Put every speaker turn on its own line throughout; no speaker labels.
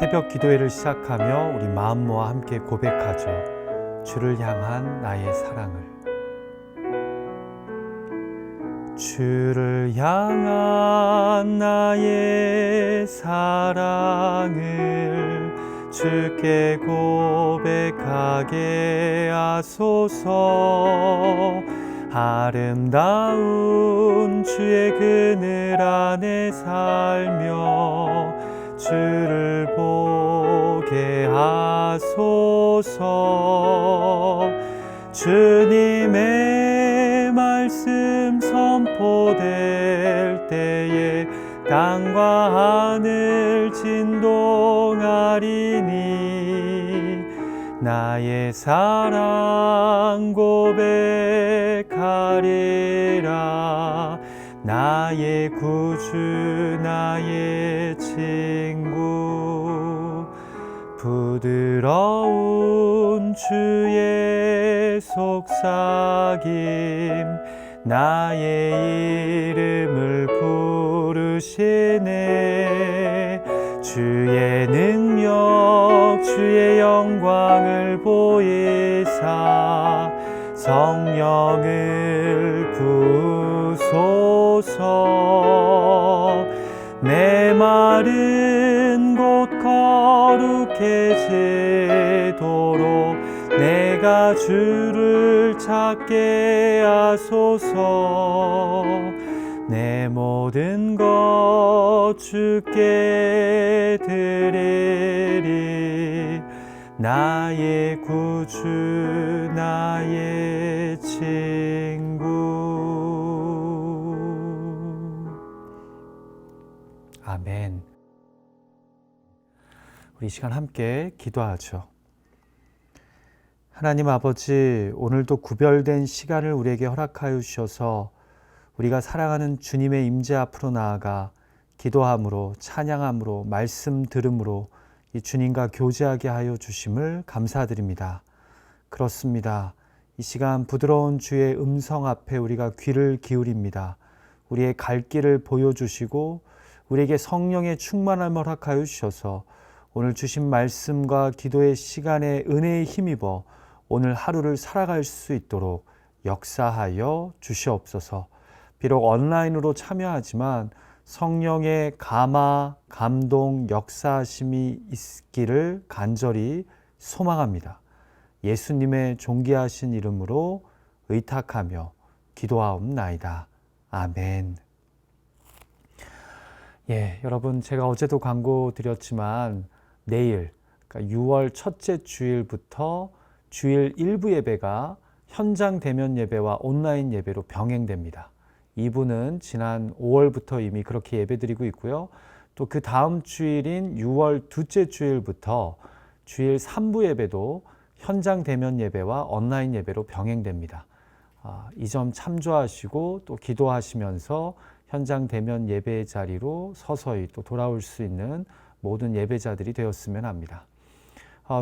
새벽 기도회를 시작하며 우리 마음 모아 함께 고백하죠. 주를 향한 나의 사랑을. 주를 향한 나의 사랑을 주께 고백하게 하소서. 아름다운 주의 그늘 안에 살며 주를 보게 하소서. 주님의 말씀 선포될 때에 땅과 하늘 진동하리니 나의 사랑 고백하리라. 나의 구주 나의 친구 부드러운 주의 속삭임 나의 이름을 부르시네. 주의 능력 주의 영광을 보이사 성령을 부소서. 내 말은 곧 거룩해지도록 내가 주를 찾게 하소서. 내 모든 것 주께 드리리. 나의 구주 나의 친구. 아멘. 우리 이 시간 함께 기도하죠. 하나님 아버지, 오늘도 구별된 시간을 우리에게 허락하여 주셔서 우리가 사랑하는 주님의 임재 앞으로 나아가 기도함으로, 찬양함으로, 말씀 들음으로 이 주님과 교제하게 하여 주심을 감사드립니다. 그렇습니다. 이 시간 부드러운 주의 음성 앞에 우리가 귀를 기울입니다. 우리의 갈 길을 보여주시고 우리에게 성령의 충만함을 허락하여 주셔서 오늘 주신 말씀과 기도의 시간에 은혜에 힘입어 오늘 하루를 살아갈 수 있도록 역사하여 주시옵소서. 비록 온라인으로 참여하지만 성령의 감화, 감동, 역사하심이 있기를 간절히 소망합니다. 예수님의 존귀하신 이름으로 의탁하며 기도하옵나이다. 아멘. 여러분, 제가 어제도 광고 드렸지만 내일, 그러니까 6월 첫째 주일부터 주일 일부 예배가 현장 대면 예배와 온라인 예배로 병행됩니다. 2부는 지난 5월부터 이미 그렇게 예배드리고 있고요. 또 그 다음 주일인 6월 둘째 주일부터 주일 3부 예배도 현장 대면 예배와 온라인 예배로 병행됩니다. 이 점 참조하시고 또 기도하시면서 현장 대면 예배의 자리로 서서히 또 돌아올 수 있는 모든 예배자들이 되었으면 합니다.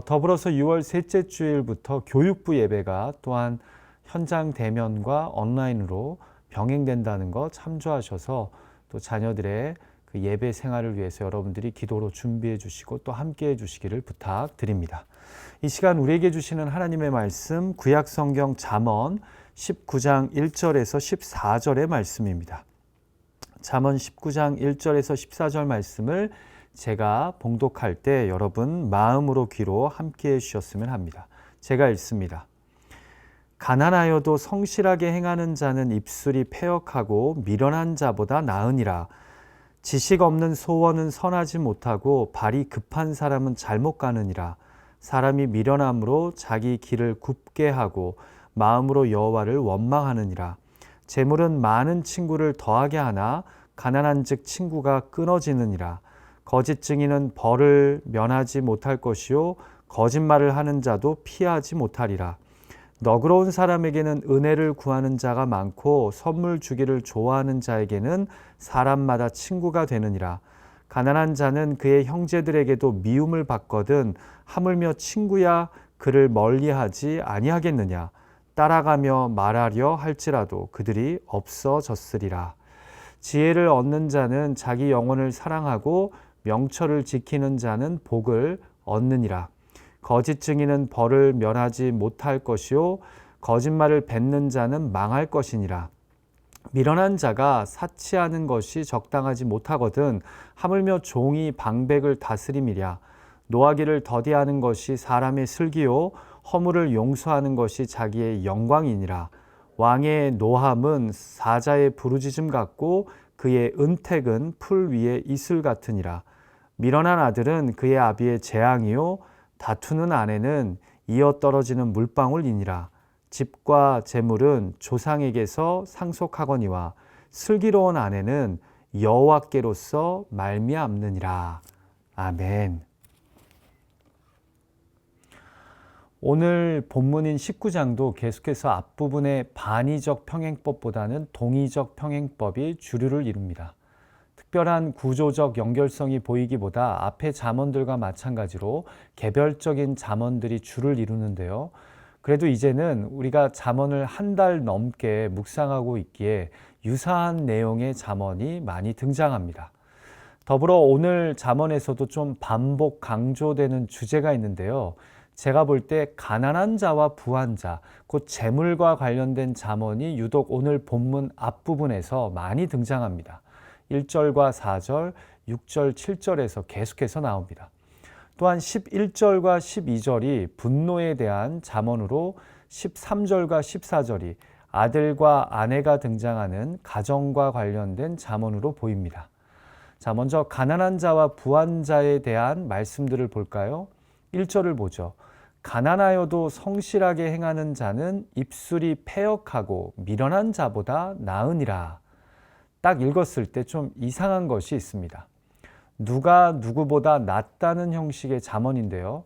더불어서 6월 셋째 주일부터 교육부 예배가 또한 현장 대면과 온라인으로 병행된다는 것 참조하셔서 또 자녀들의 그 예배 생활을 위해서 여러분들이 기도로 준비해 주시고 또 함께해 주시기를 부탁드립니다. 이 시간 우리에게 주시는 하나님의 말씀 구약 성경 잠언 19장 1절에서 14절의 말씀입니다. 잠언 19장 1절에서 14절 말씀을 제가 봉독할 때 여러분 마음으로 귀로 함께해 주셨으면 합니다. 제가 읽습니다. 가난하여도 성실하게 행하는 자는 입술이 패역하고 미련한 자보다 나으니라. 지식 없는 소원은 선하지 못하고 발이 급한 사람은 잘못 가느니라. 사람이 미련함으로 자기 길을 굽게 하고 마음으로 여호와를 원망하느니라. 재물은 많은 친구를 더하게 하나 가난한즉 친구가 끊어지느니라. 거짓 증인은 벌을 면하지 못할 것이요 거짓말을 하는 자도 피하지 못하리라. 너그러운 사람에게는 은혜를 구하는 자가 많고 선물 주기를 좋아하는 자에게는 사람마다 친구가 되느니라. 가난한 자는 그의 형제들에게도 미움을 받거든 하물며 친구야 그를 멀리하지 아니하겠느냐. 따라가며 말하려 할지라도 그들이 없어졌으리라. 지혜를 얻는 자는 자기 영혼을 사랑하고 명철을 지키는 자는 복을 얻느니라. 거짓 증인은 벌을 면하지 못할 것이요 거짓말을 뱉는 자는 망할 것이니라. 미련한 자가 사치하는 것이 적당하지 못하거든 하물며 종이 방백을 다스림이랴. 노하기를 더디하는 것이 사람의 슬기요 허물을 용서하는 것이 자기의 영광이니라. 왕의 노함은 사자의 부르짖음 같고 그의 은택은 풀 위에 이슬 같으니라. 미련한 아들은 그의 아비의 재앙이요 다투는 아내는 이어 떨어지는 물방울이니라. 집과 재물은 조상에게서 상속하거니와 슬기로운 아내는 여호와께로서 말미암느니라. 아멘. 오늘 본문인 19장도 계속해서 앞부분의 반의적 평행법보다는 동의적 평행법이 주류를 이룹니다. 특별한 구조적 연결성이 보이기보다 앞의 잠언들과 마찬가지로 개별적인 잠언들이 주를 이루는데요. 그래도 이제는 우리가 잠언을 한 달 넘게 묵상하고 있기에 유사한 내용의 잠언이 많이 등장합니다. 더불어 오늘 잠언에서도 좀 반복 강조되는 주제가 있는데요. 제가 볼 때 가난한 자와 부한 자, 곧 재물과 관련된 잠언이 유독 오늘 본문 앞부분에서 많이 등장합니다. 1절과 4절, 6절, 7절에서 계속해서 나옵니다. 또한 11절과 12절이 분노에 대한 잠언으로 13절과 14절이 아들과 아내가 등장하는 가정과 관련된 잠언으로 보입니다. 자, 먼저 가난한 자와 부한 자에 대한 말씀들을 볼까요? 1절을 보죠. 가난하여도 성실하게 행하는 자는 입술이 패역하고 미련한 자보다 나으니라. 딱 읽었을 때 좀 이상한 것이 있습니다. 누가 누구보다 낫다는 형식의 잠언인데요.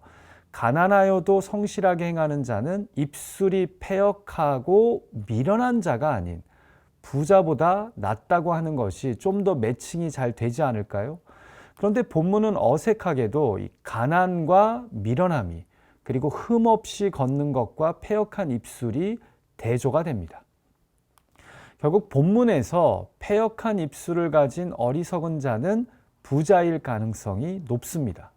가난하여도 성실하게 행하는 자는 입술이 패역하고 미련한 자가 아닌 부자보다 낫다고 하는 것이 좀 더 매칭이 잘 되지 않을까요? 그런데 본문은 어색하게도 이 가난과 미련함이 그리고 흠없이 걷는 것과 패역한 입술이 대조가 됩니다. 결국 본문에서 패역한 입술을 가진 어리석은 자는 부자일 가능성이 높습니다.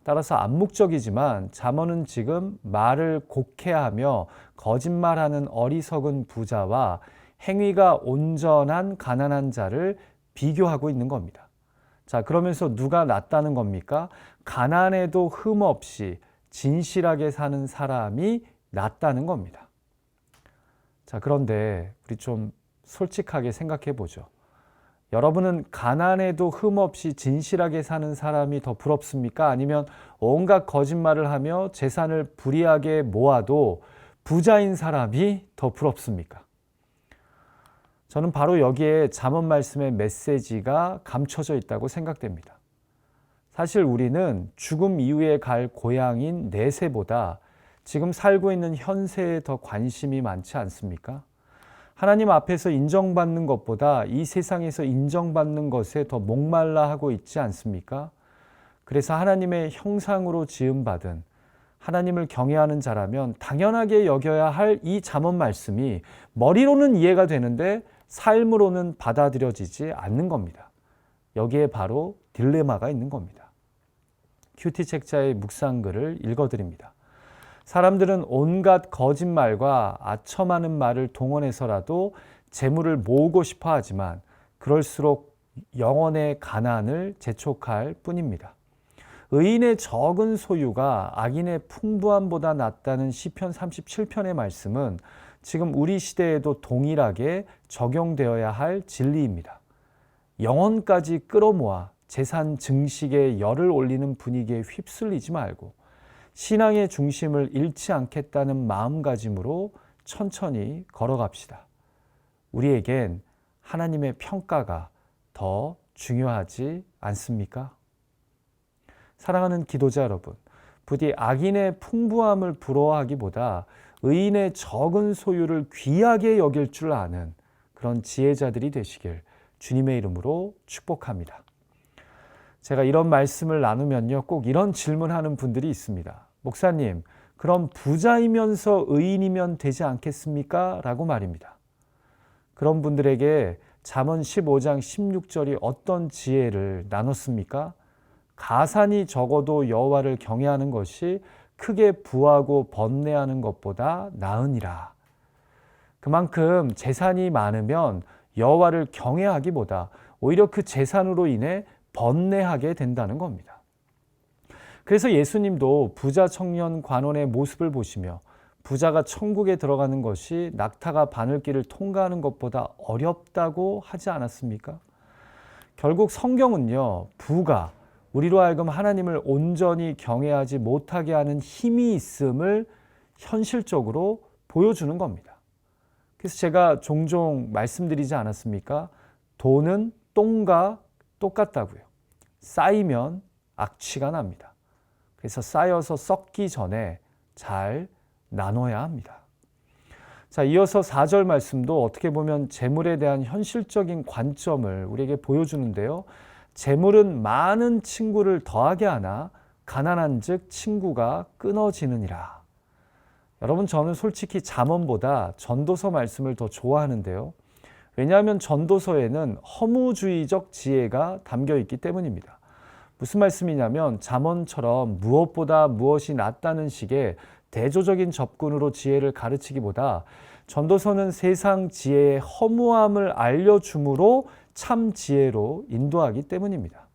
따라서 암묵적이지만 잠언은 지금 말을 곡해하며 거짓말하는 어리석은 부자와 행위가 온전한 가난한 자를 비교하고 있는 겁니다. 자, 그러면서 누가 낫다는 겁니까? 가난에도 흠없이 진실하게 사는 사람이 낫다는 겁니다. 자, 그런데 우리 좀 솔직하게 생각해 보죠. 여러분은 가난에도 흠없이 진실하게 사는 사람이 더 부럽습니까? 아니면 온갖 거짓말을 하며 재산을 불이하게 모아도 부자인 사람이 더 부럽습니까? 저는 바로 여기에 잠언 말씀의 메시지가 감춰져 있다고 생각됩니다. 사실 우리는 죽음 이후에 갈 고향인 내세보다 지금 살고 있는 현세에 더 관심이 많지 않습니까? 하나님 앞에서 인정받는 것보다 이 세상에서 인정받는 것에 더 목말라 하고 있지 않습니까? 그래서 하나님의 형상으로 지음받은 하나님을 경외하는 자라면 당연하게 여겨야 할 이 잠언 말씀이 머리로는 이해가 되는데 삶으로는 받아들여지지 않는 겁니다. 여기에 바로 딜레마가 있는 겁니다. 큐티 책자의 묵상글을 읽어드립니다. 사람들은 온갖 거짓말과 아첨하는 말을 동원해서라도 재물을 모으고 싶어 하지만 그럴수록 영혼의 가난을 재촉할 뿐입니다. 의인의 적은 소유가 악인의 풍부함보다 낫다는 시편 37편의 말씀은 지금 우리 시대에도 동일하게 적용되어야 할 진리입니다. 영혼까지 끌어모아 재산 증식에 열을 올리는 분위기에 휩쓸리지 말고 신앙의 중심을 잃지 않겠다는 마음가짐으로 천천히 걸어갑시다. 우리에겐 하나님의 평가가 더 중요하지 않습니까? 사랑하는 기도자 여러분, 부디 악인의 풍부함을 부러워하기보다 의인의 적은 소유를 귀하게 여길 줄 아는 그런 지혜자들이 되시길 주님의 이름으로 축복합니다. 제가 이런 말씀을 나누면요, 꼭 이런 질문하는 분들이 있습니다. 목사님, 그럼 부자이면서 의인이면 되지 않겠습니까? 라고 말입니다. 그런 분들에게 잠언 15장 16절이 어떤 지혜를 나눴습니까? 가산이 적어도 여호와를 경외하는 것이 크게 부하고 번뇌하는 것보다 나으니라. 그만큼 재산이 많으면 여호와를 경외하기보다 오히려 그 재산으로 인해 번뇌하게 된다는 겁니다. 그래서 예수님도 부자 청년 관원의 모습을 보시며 부자가 천국에 들어가는 것이 낙타가 바늘길을 통과하는 것보다 어렵다고 하지 않았습니까? 결국 성경은요, 부가 우리로 하여금 하나님을 온전히 경외하지 못하게 하는 힘이 있음을 현실적으로 보여주는 겁니다. 그래서 제가 종종 말씀드리지 않았습니까? 돈은 똥과 똑같다고요. 쌓이면 악취가 납니다. 그래서 쌓여서 썩기 전에 잘 나눠야 합니다. 자, 이어서 4절 말씀도 어떻게 보면 재물에 대한 현실적인 관점을 우리에게 보여주는데요. 재물은 많은 친구를 더하게 하나 가난한 즉 친구가 끊어지느니라. 여러분, 저는 솔직히 잠언보다 전도서 말씀을 더 좋아하는데요. 왜냐하면 전도서에는 허무주의적 지혜가 담겨 있기 때문입니다. 무슨 말씀이냐면 잠언처럼 무엇보다 무엇이 낫다는 식의 대조적인 접근으로 지혜를 가르치기보다 전도서는 세상 지혜의 허무함을 알려줌으로 참 지혜로 인도하기 때문입니다.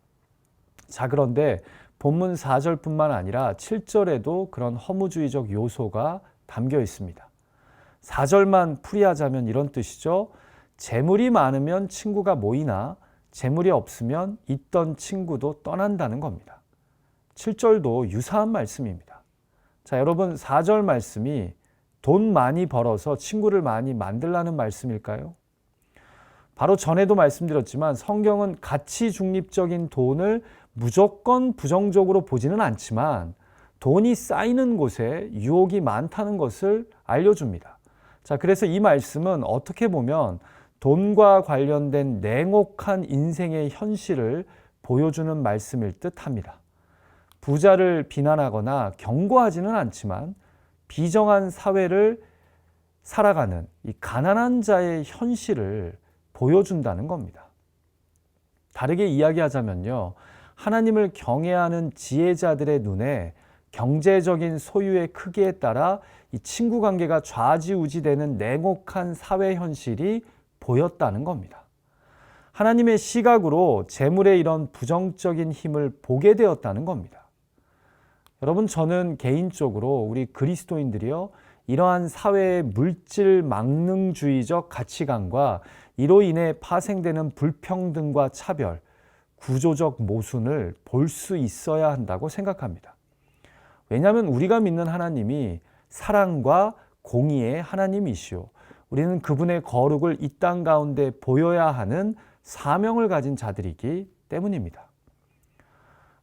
자, 그런데 본문 4절뿐만 아니라 7절에도 그런 허무주의적 요소가 담겨 있습니다. 4절만 풀이하자면 이런 뜻이죠. 재물이 많으면 친구가 모이나 재물이 없으면 있던 친구도 떠난다는 겁니다. 7절도 유사한 말씀입니다. 자, 여러분, 4절 말씀이 돈 많이 벌어서 친구를 많이 만들라는 말씀일까요? 바로 전에도 말씀드렸지만 성경은 가치 중립적인 돈을 무조건 부정적으로 보지는 않지만 돈이 쌓이는 곳에 유혹이 많다는 것을 알려줍니다. 자, 그래서 이 말씀은 어떻게 보면 돈과 관련된 냉혹한 인생의 현실을 보여주는 말씀일 듯합니다. 부자를 비난하거나 경고하지는 않지만 비정한 사회를 살아가는 이 가난한 자의 현실을 보여준다는 겁니다. 다르게 이야기하자면요, 하나님을 경외하는 지혜자들의 눈에 경제적인 소유의 크기에 따라 이 친구 관계가 좌지우지되는 냉혹한 사회 현실이 보였다는 겁니다. 하나님의 시각으로 재물의 이런 부정적인 힘을 보게 되었다는 겁니다. 여러분, 저는 개인적으로 우리 그리스도인들이요, 이러한 사회의 물질 망능주의적 가치관과 이로 인해 파생되는 불평등과 차별, 구조적 모순을 볼 수 있어야 한다고 생각합니다. 왜냐하면 우리가 믿는 하나님이 사랑과 공의의 하나님이시오. 우리는 그분의 거룩을 이 땅 가운데 보여야 하는 사명을 가진 자들이기 때문입니다.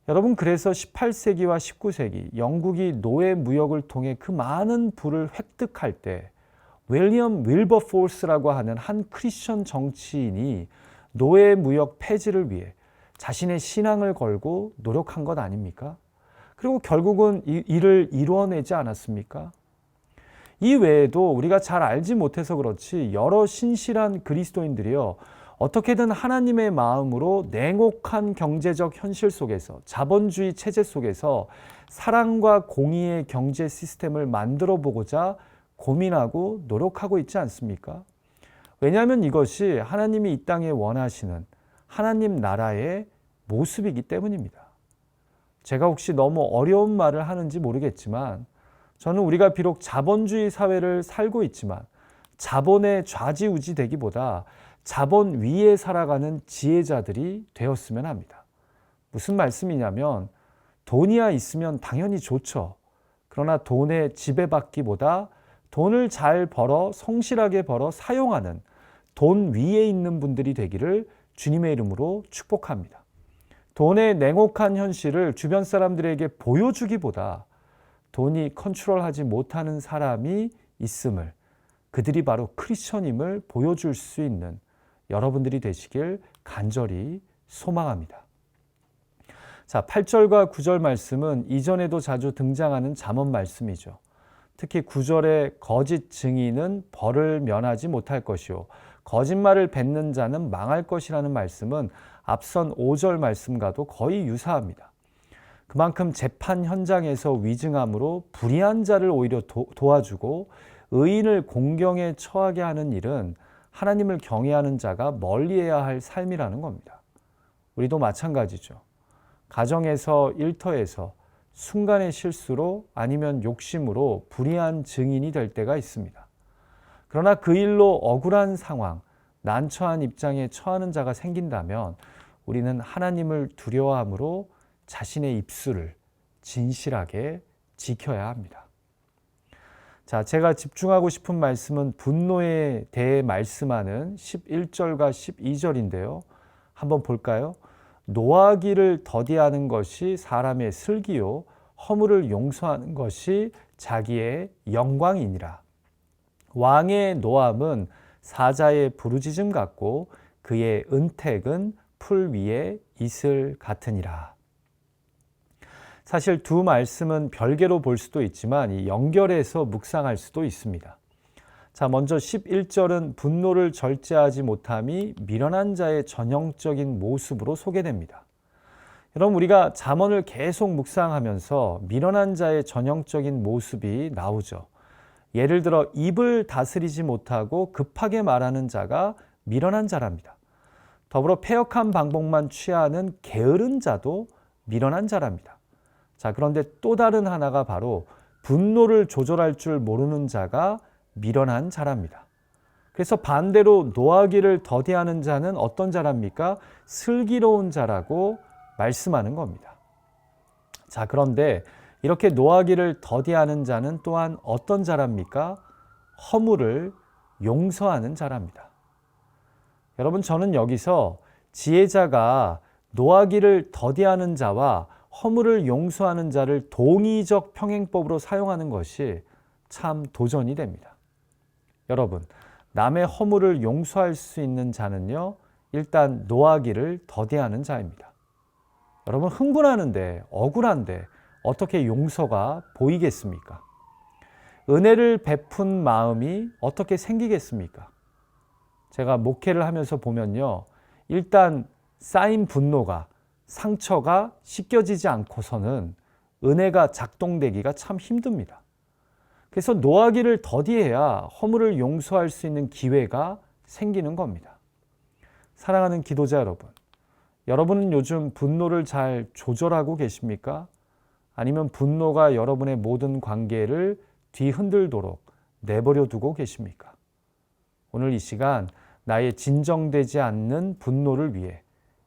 여러분, 그래서 18세기와 19세기 영국이 노예 무역을 통해 그 많은 부를 획득할 때 윌리엄 윌버포스라고 하는 한 크리스천 정치인이 노예 무역 폐지를 위해 자신의 신앙을 걸고 노력한 것 아닙니까? 그리고 결국은 이를 이루어내지 않았습니까? 이 외에도 우리가 잘 알지 못해서 그렇지 여러 신실한 그리스도인들이요, 어떻게든 하나님의 마음으로 냉혹한 경제적 현실 속에서, 자본주의 체제 속에서 사랑과 공의의 경제 시스템을 만들어 보고자 고민하고 노력하고 있지 않습니까? 왜냐하면 이것이 하나님이 이 땅에 원하시는 하나님 나라의 모습이기 때문입니다. 제가 혹시 너무 어려운 말을 하는지 모르겠지만 저는 우리가 비록 자본주의 사회를 살고 있지만 자본에 좌지우지되기보다 자본 위에 살아가는 지혜자들이 되었으면 합니다. 무슨 말씀이냐면 돈이야 있으면 당연히 좋죠. 그러나 돈에 지배받기보다 돈을 잘 벌어 성실하게 벌어 사용하는 돈 위에 있는 분들이 되기를 주님의 이름으로 축복합니다. 돈의 냉혹한 현실을 주변 사람들에게 보여주기보다 돈이 컨트롤하지 못하는 사람이 있음을, 그들이 바로 크리스천임을 보여줄 수 있는 여러분들이 되시길 간절히 소망합니다. 자, 8절과 9절 말씀은 이전에도 자주 등장하는 잠언 말씀이죠. 특히 9절의 거짓 증인은 벌을 면하지 못할 것이요 거짓말을 뱉는 자는 망할 것이라는 말씀은 앞선 5절 말씀과도 거의 유사합니다. 그만큼 재판 현장에서 위증함으로 불의한 자를 오히려 도와주고 의인을 공경에 처하게 하는 일은 하나님을 경외하는 자가 멀리해야 할 삶이라는 겁니다. 우리도 마찬가지죠. 가정에서, 일터에서 순간의 실수로 아니면 욕심으로 불의한 증인이 될 때가 있습니다. 그러나 그 일로 억울한 상황, 난처한 입장에 처하는 자가 생긴다면 우리는 하나님을 두려워함으로 자신의 입술을 진실하게 지켜야 합니다. 자, 제가 집중하고 싶은 말씀은 분노에 대해 말씀하는 11절과 12절인데요. 한번 볼까요? 노하기를 더디하는 것이 사람의 슬기요 허물을 용서하는 것이 자기의 영광이니라. 왕의 노함은 사자의 부르짖음 같고 그의 은택은 풀 위에 이슬 같으니라. 사실 두 말씀은 별개로 볼 수도 있지만 연결해서 묵상할 수도 있습니다. 자, 먼저 11절은 분노를 절제하지 못함이 미련한 자의 전형적인 모습으로 소개됩니다. 여러분, 우리가 잠언을 계속 묵상하면서 미련한 자의 전형적인 모습이 나오죠. 예를 들어 입을 다스리지 못하고 급하게 말하는 자가 미련한 자랍니다. 더불어 패역한 방법만 취하는 게으른 자도 미련한 자랍니다. 자, 그런데 또 다른 하나가 바로 분노를 조절할 줄 모르는 자가 미련한 자랍니다. 그래서 반대로 노하기를 더디하는 자는 어떤 자랍니까? 슬기로운 자라고 말씀하는 겁니다. 자, 그런데 이렇게 노하기를 더디하는 자는 또한 어떤 자랍니까? 허물을 용서하는 자랍니다. 여러분, 저는 여기서 지혜자가 노하기를 더디하는 자와 허물을 용서하는 자를 동의적 평행법으로 사용하는 것이 참 도전이 됩니다. 여러분, 남의 허물을 용서할 수 있는 자는요, 일단 노하기를 더디하는 자입니다. 여러분, 흥분하는데, 억울한데 어떻게 용서가 보이겠습니까? 은혜를 베푼 마음이 어떻게 생기겠습니까? 제가 목회를 하면서 보면요, 일단 쌓인 분노가, 상처가 씻겨지지 않고서는 은혜가 작동되기가 참 힘듭니다. 그래서 노하기를 더디해야 허물을 용서할 수 있는 기회가 생기는 겁니다. 사랑하는 기도자 여러분, 여러분은 요즘 분노를 잘 조절하고 계십니까? 아니면 분노가 여러분의 모든 관계를 뒤흔들도록 내버려 두고 계십니까? 오늘 이 시간 나의 진정되지 않는 분노를 위해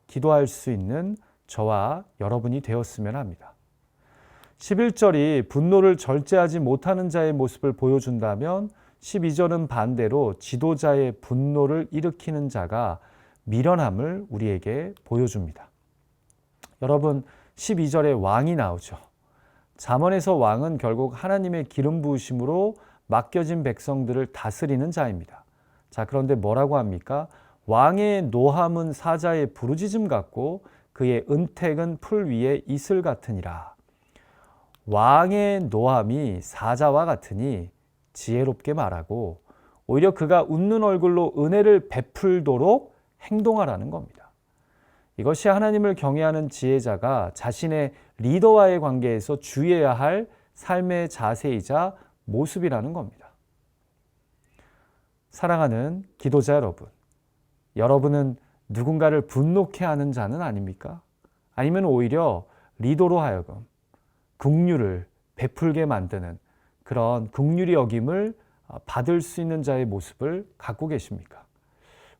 기도할 수 있는 저와 여러분이 되었으면 합니다. 11절이 분노를 절제하지 못하는 자의 모습을 보여준다면 12절은 반대로 지도자의 분노를 일으키는 자가 미련함을 우리에게 보여줍니다. 여러분, 12절에 왕이 나오죠. 잠언에서 왕은 결국 하나님의 기름 부으심으로 맡겨진 백성들을 다스리는 자입니다. 자, 그런데 뭐라고 합니까? 왕의 노함은 사자의 부르짖음 같고 그의 은택은 풀 위에 이슬 같으니라. 왕의 노함이 사자와 같으니 지혜롭게 말하고 오히려 그가 웃는 얼굴로 은혜를 베풀도록 행동하라는 겁니다. 이것이 하나님을 경외하는 지혜자가 자신의 리더와의 관계에서 주의해야 할 삶의 자세이자 모습이라는 겁니다. 사랑하는 기도자 여러분, 여러분은 누군가를 분노케 하는 자는 아닙니까? 아니면 오히려 리더로 하여금 긍휼을 베풀게 만드는 그런 긍휼히 여김을 받을 수 있는 자의 모습을 갖고 계십니까?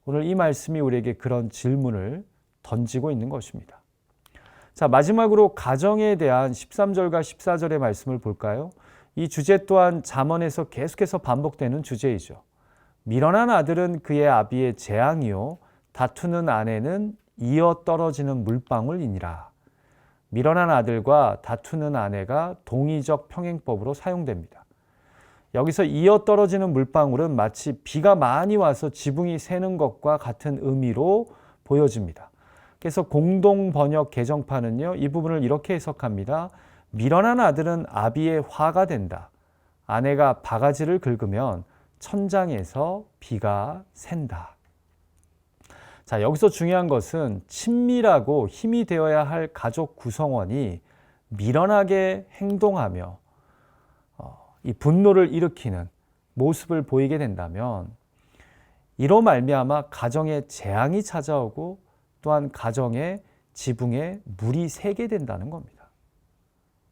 오늘 이 말씀이 우리에게 그런 질문을 던지고 있는 것입니다. 자, 마지막으로 가정에 대한 13절과 14절의 말씀을 볼까요? 이 주제 또한 잠언에서 계속해서 반복되는 주제이죠. 미련한 아들은 그의 아비의 재앙이요 다투는 아내는 이어 떨어지는 물방울이니라. 미련한 아들과 다투는 아내가 동의적 평행법으로 사용됩니다. 여기서 이어 떨어지는 물방울은 마치 비가 많이 와서 지붕이 새는 것과 같은 의미로 보여집니다. 그래서 공동 번역 개정판은요, 이 부분을 이렇게 해석합니다. 미련한 아들은 아비의 화가 된다. 아내가 바가지를 긁으면 천장에서 비가 샌다. 자, 여기서 중요한 것은 친밀하고 힘이 되어야 할 가족 구성원이 미련하게 행동하며 이 분노를 일으키는 모습을 보이게 된다면 이로 말미암아 가정에 재앙이 찾아오고 또한 가정의 지붕에 물이 새게 된다는 겁니다.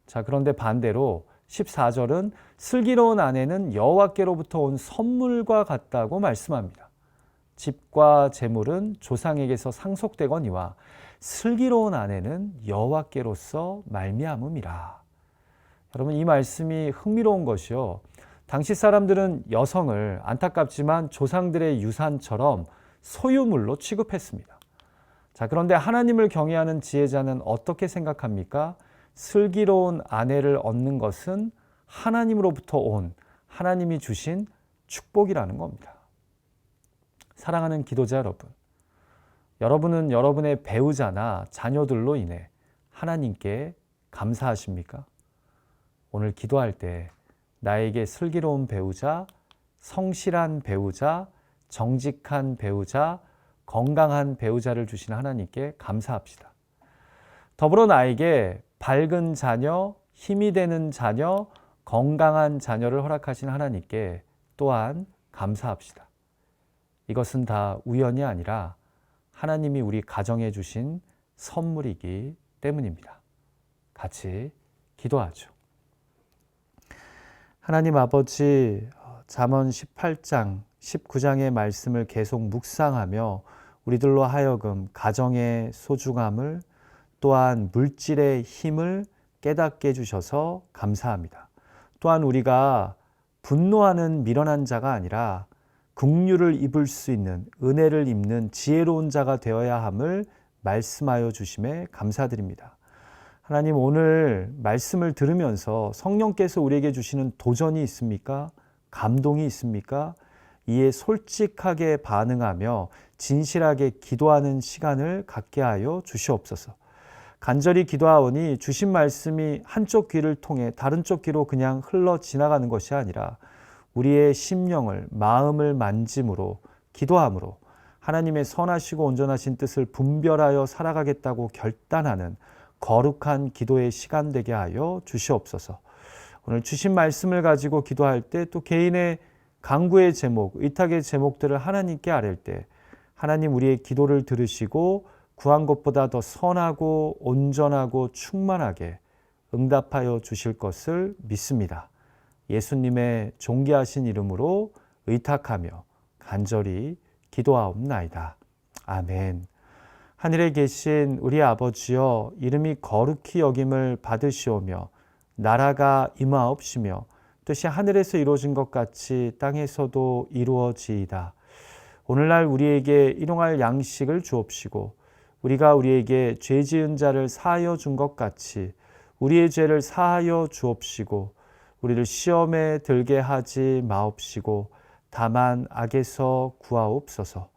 자, 그런데 반대로 14절은 슬기로운 아내는 여호와께로부터 온 선물과 같다고 말씀합니다. 집과 재물은 조상에게서 상속되거니와 슬기로운 아내는 여호와께로서 말미암음이라. 여러분, 이 말씀이 흥미로운 것이요. 당시 사람들은 여성을 안타깝지만 조상들의 유산처럼 소유물로 취급했습니다. 자, 그런데 하나님을 경외하는 지혜자는 어떻게 생각합니까? 슬기로운 아내를 얻는 것은 하나님으로부터 온, 하나님이 주신 축복이라는 겁니다. 사랑하는 기도자 여러분, 여러분은 여러분의 배우자나 자녀들로 인해 하나님께 감사하십니까? 오늘 기도할 때 나에게 슬기로운 배우자, 성실한 배우자, 정직한 배우자, 건강한 배우자를 주신 하나님께 감사합시다. 더불어 나에게 밝은 자녀, 힘이 되는 자녀, 건강한 자녀를 허락하신 하나님께 또한 감사합시다. 이것은 다 우연이 아니라 하나님이 우리 가정에 주신 선물이기 때문입니다. 같이 기도하죠. 하나님 아버지, 잠언 18장, 19장의 말씀을 계속 묵상하며 우리들로 하여금 가정의 소중함을 또한 물질의 힘을 깨닫게 해주셔서 감사합니다. 또한 우리가 분노하는 미련한 자가 아니라 긍휼을 입을 수 있는 은혜를 입는 지혜로운 자가 되어야 함을 말씀하여 주심에 감사드립니다. 하나님, 오늘 말씀을 들으면서 성령께서 우리에게 주시는 도전이 있습니까? 감동이 있습니까? 이에 솔직하게 반응하며 진실하게 기도하는 시간을 갖게 하여 주시옵소서. 간절히 기도하오니 주신 말씀이 한쪽 귀를 통해 다른 쪽 귀로 그냥 흘러 지나가는 것이 아니라 우리의 심령을, 마음을 만짐으로, 기도함으로 하나님의 선하시고 온전하신 뜻을 분별하여 살아가겠다고 결단하는 거룩한 기도의 시간 되게 하여 주시옵소서. 오늘 주신 말씀을 가지고 기도할 때 또 개인의 간구의 제목, 의탁의 제목들을 하나님께 아뢰 때 하나님 우리의 기도를 들으시고 구한 것보다 더 선하고 온전하고 충만하게 응답하여 주실 것을 믿습니다. 예수님의 존귀하신 이름으로 의탁하며 간절히 기도하옵나이다. 아멘. 하늘에 계신 우리 아버지여, 이름이 거룩히 여김을 받으시오며 나라가 임하옵시며 뜻이 하늘에서 이루어진 것 같이 땅에서도 이루어지이다. 오늘날 우리에게 일용할 양식을 주옵시고 우리가 우리에게 죄 지은 자를 사하여 준 것 같이 우리의 죄를 사하여 주옵시고 우리를 시험에 들게 하지 마옵시고 다만 악에서 구하옵소서.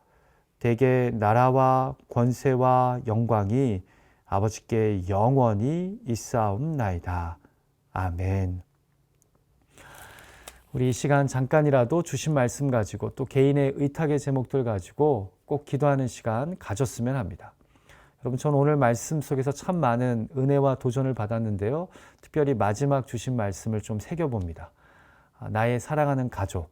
대개 나라와 권세와 영광이 아버지께 영원히 있사옵나이다. 아멘. 우리 이 시간 잠깐이라도 주신 말씀 가지고 또 개인의 의탁의 제목들 가지고 꼭 기도하는 시간 가졌으면 합니다. 여러분, 저는 오늘 말씀 속에서 참 많은 은혜와 도전을 받았는데요. 특별히 마지막 주신 말씀을 좀 새겨봅니다. 나의 사랑하는 가족,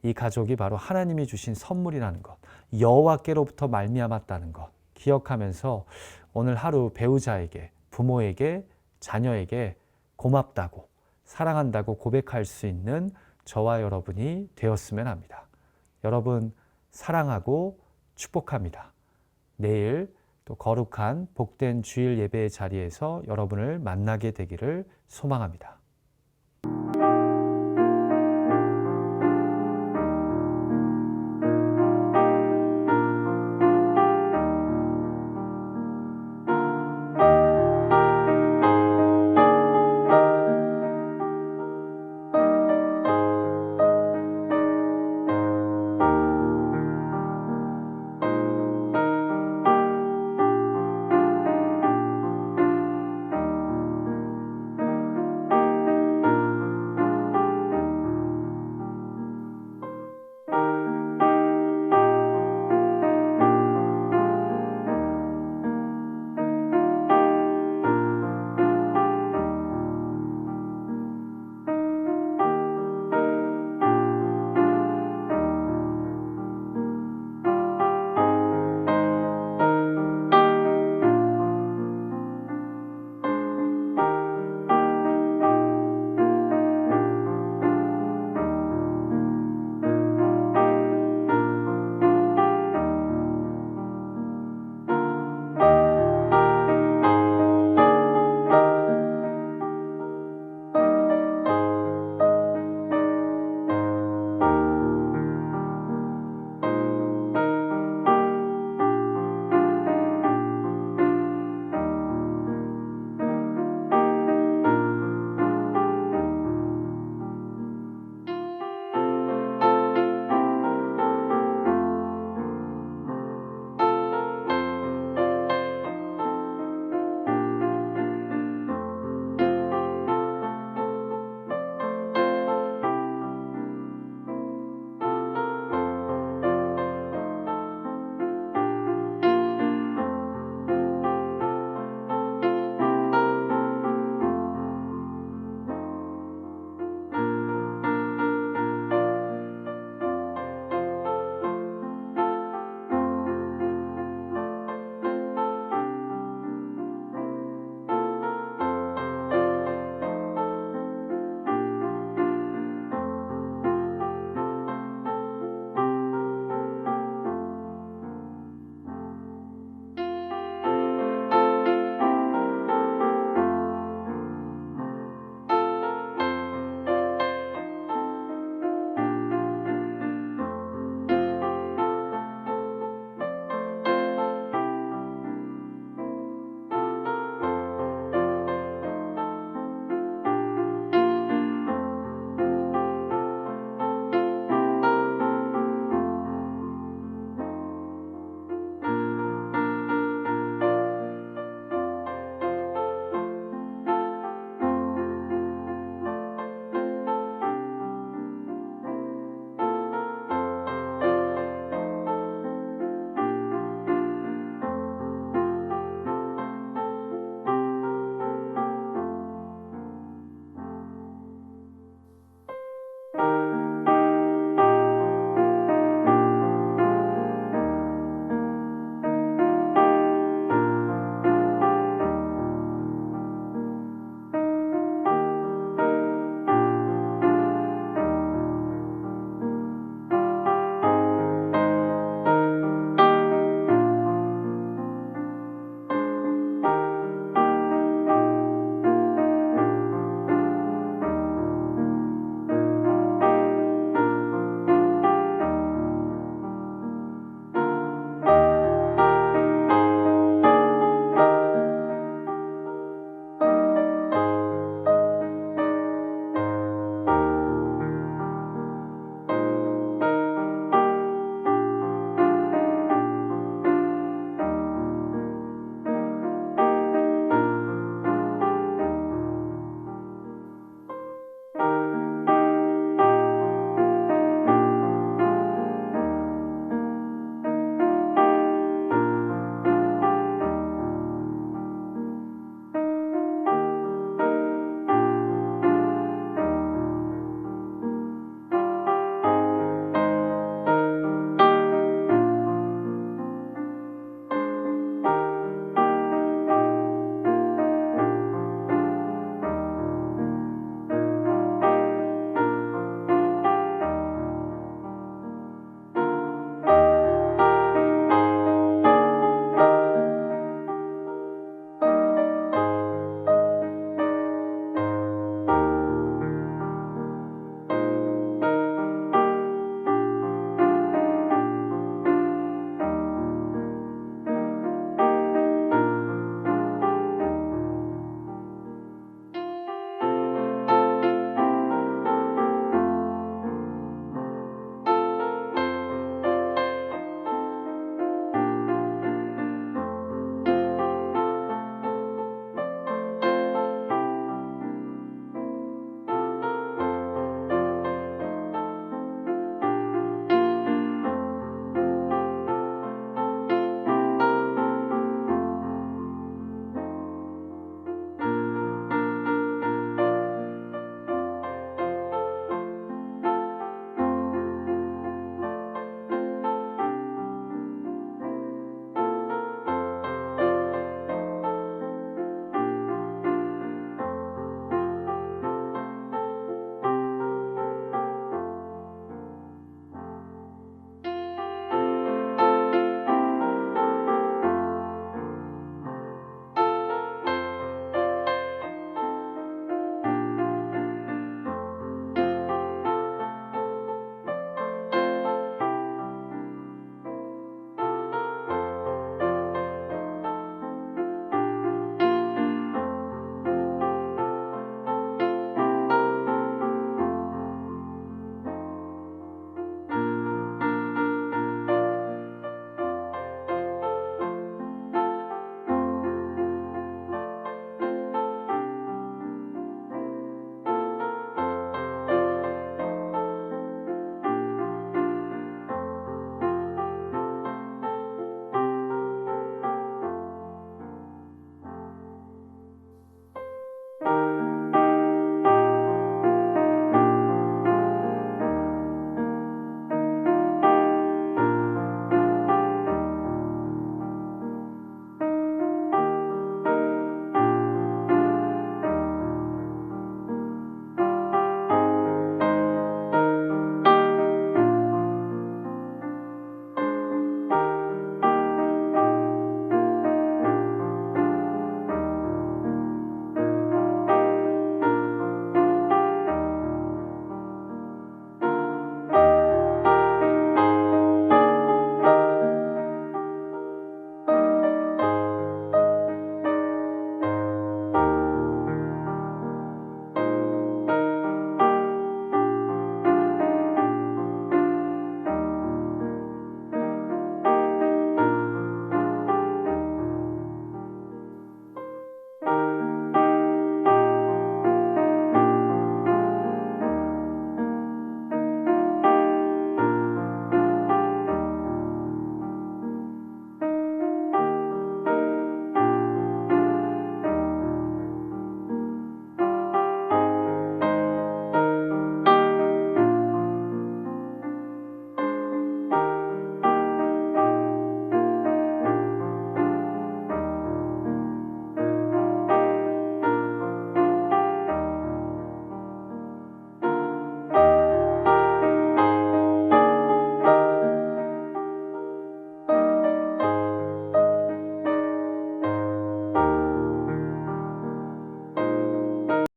이 가족이 바로 하나님이 주신 선물이라는 것, 여호와께로부터 말미암았다는 것 기억하면서 오늘 하루 배우자에게, 부모에게, 자녀에게 고맙다고, 사랑한다고 고백할 수 있는 저와 여러분이 되었으면 합니다. 여러분, 사랑하고 축복합니다. 내일 또 거룩한 복된 주일 예배의 자리에서 여러분을 만나게 되기를 소망합니다.